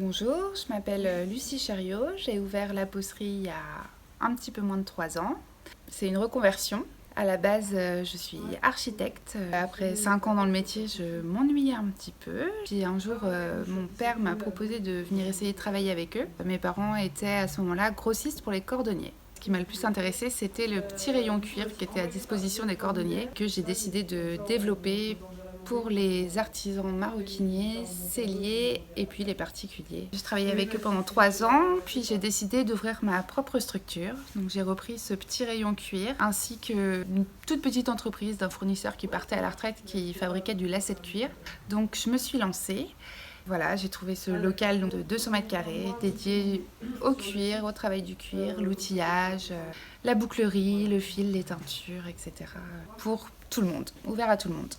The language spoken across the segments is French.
Bonjour, je m'appelle Lucie Chériot, j'ai ouvert la pocerie il y a un petit peu moins de 3 ans. C'est une reconversion. À la base, je suis architecte. Après 5 ans dans le métier, je m'ennuyais un petit peu. Puis un jour, mon père m'a proposé de venir essayer de travailler avec eux. Mes parents étaient à ce moment-là grossistes pour les cordonniers. Ce qui m'a le plus intéressé, c'était le petit rayon cuir qui était à disposition des cordonniers, que j'ai décidé de développer pour les artisans maroquiniers, selliers et puis les particuliers. J'ai travaillé avec eux pendant 3 ans, puis j'ai décidé d'ouvrir ma propre structure. Donc j'ai repris ce petit rayon cuir, ainsi qu'une toute petite entreprise d'un fournisseur qui partait à la retraite qui fabriquait du lacet de cuir. Donc je me suis lancée. Voilà, j'ai trouvé ce local de 200 mètres carrés dédié au cuir, au travail du cuir, l'outillage, la bouclerie, le fil, les teintures, etc. Pour tout le monde, ouvert à tout le monde.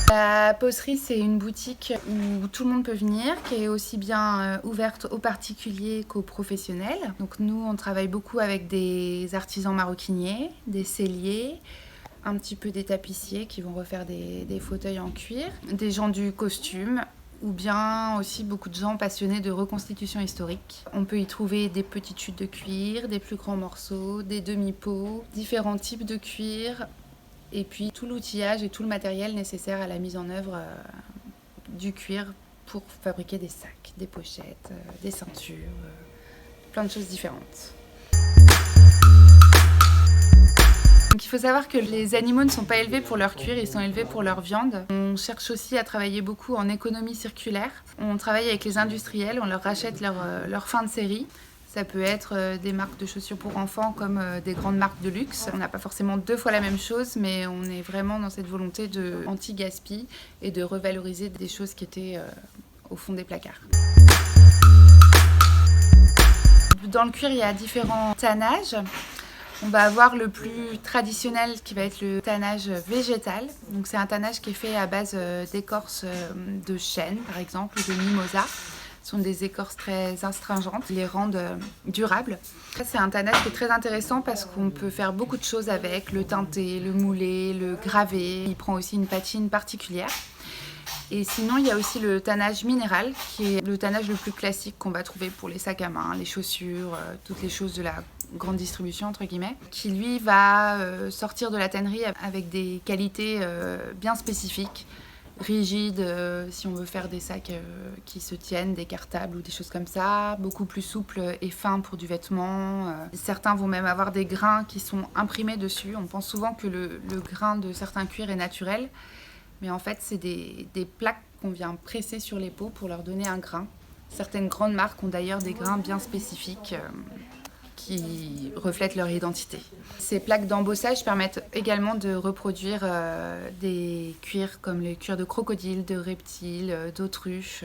La pocerie, c'est une boutique où tout le monde peut venir, qui est aussi bien ouverte aux particuliers qu'aux professionnels. Donc nous, on travaille beaucoup avec des artisans maroquiniers, des selliers, un petit peu des tapissiers qui vont refaire des fauteuils en cuir, des gens du costume, ou bien aussi beaucoup de gens passionnés de reconstitution historique. On peut y trouver des petites chutes de cuir, des plus grands morceaux, des demi-pots, différents types de cuir, et puis tout l'outillage et tout le matériel nécessaire à la mise en œuvre du cuir pour fabriquer des sacs, des pochettes, des ceintures, plein de choses différentes. Donc il faut savoir que les animaux ne sont pas élevés pour leur cuir, ils sont élevés pour leur viande. On cherche aussi à travailler beaucoup en économie circulaire. On travaille avec les industriels, on leur rachète leur fin de série. Ça peut être des marques de chaussures pour enfants comme des grandes marques de luxe. On n'a pas forcément 2 fois la même chose, mais on est vraiment dans cette volonté de anti-gaspi et de revaloriser des choses qui étaient au fond des placards. Dans le cuir, il y a différents tannages. On va avoir le plus traditionnel qui va être le tannage végétal. Donc c'est un tannage qui est fait à base d'écorce de chêne, par exemple, ou de mimosa. Ce sont des écorces très astringentes qui les rendent durables. C'est un tannage qui est très intéressant parce qu'on peut faire beaucoup de choses avec, le teinter, le mouler, le graver. Il prend aussi une patine particulière. Et sinon, il y a aussi le tannage minéral, qui est le tannage le plus classique qu'on va trouver pour les sacs à main, les chaussures, toutes les choses de la grande distribution, entre guillemets, qui lui va sortir de la tannerie avec des qualités bien spécifiques, rigides, si on veut faire des sacs qui se tiennent, décartables ou des choses comme ça, beaucoup plus souples et fins pour du vêtement. Certains vont même avoir des grains qui sont imprimés dessus. On pense souvent que le grain de certains cuirs est naturel, mais en fait, c'est des plaques qu'on vient presser sur les peaux pour leur donner un grain. Certaines grandes marques ont d'ailleurs des grains bien spécifiques qui reflètent leur identité. Ces plaques d'embossage permettent également de reproduire des cuirs comme les cuirs de crocodile, de reptiles, d'autruches,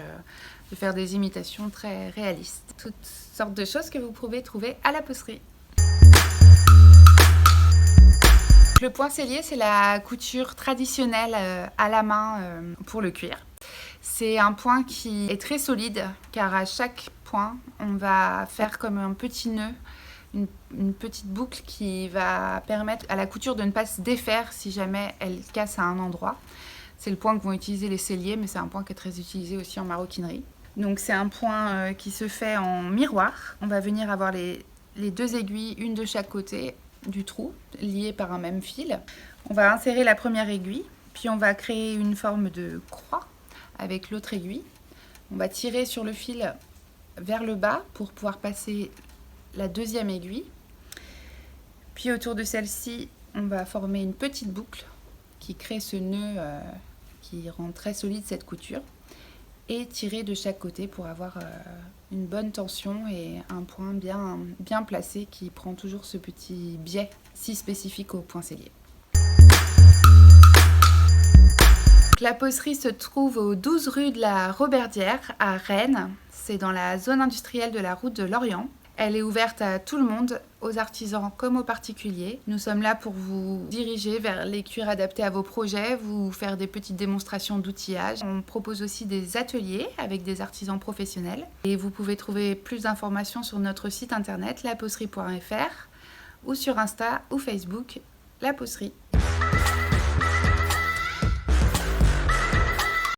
de faire des imitations très réalistes. Toutes sortes de choses que vous pouvez trouver à la pocerie. Le point sellier, c'est la couture traditionnelle à la main pour le cuir. C'est un point qui est très solide car à chaque point, on va faire comme un petit nœud, une petite boucle qui va permettre à la couture de ne pas se défaire si jamais elle casse à un endroit. C'est le point que vont utiliser les selliers, mais c'est un point qui est très utilisé aussi en maroquinerie. Donc c'est un point qui se fait en miroir. On va venir avoir les 2 aiguilles, une de chaque côté du trou, liées par un même fil. On va insérer la première aiguille, puis on va créer une forme de croix avec l'autre aiguille. On va tirer sur le fil vers le bas pour pouvoir passer la 2e aiguille. Puis autour de celle-ci, on va former une petite boucle qui crée ce nœud qui rend très solide cette couture et tirer de chaque côté pour avoir une bonne tension et un point bien placé qui prend toujours ce petit biais si spécifique au point sellier. La pocerie se trouve aux 12 rue de la Roberdière à Rennes. C'est dans la zone industrielle de la route de Lorient. Elle est ouverte à tout le monde, aux artisans comme aux particuliers. Nous sommes là pour vous diriger vers les cuirs adaptés à vos projets, vous faire des petites démonstrations d'outillage. On propose aussi des ateliers avec des artisans professionnels. Et vous pouvez trouver plus d'informations sur notre site internet lapocerie.fr ou sur Insta ou Facebook, La Pocerie.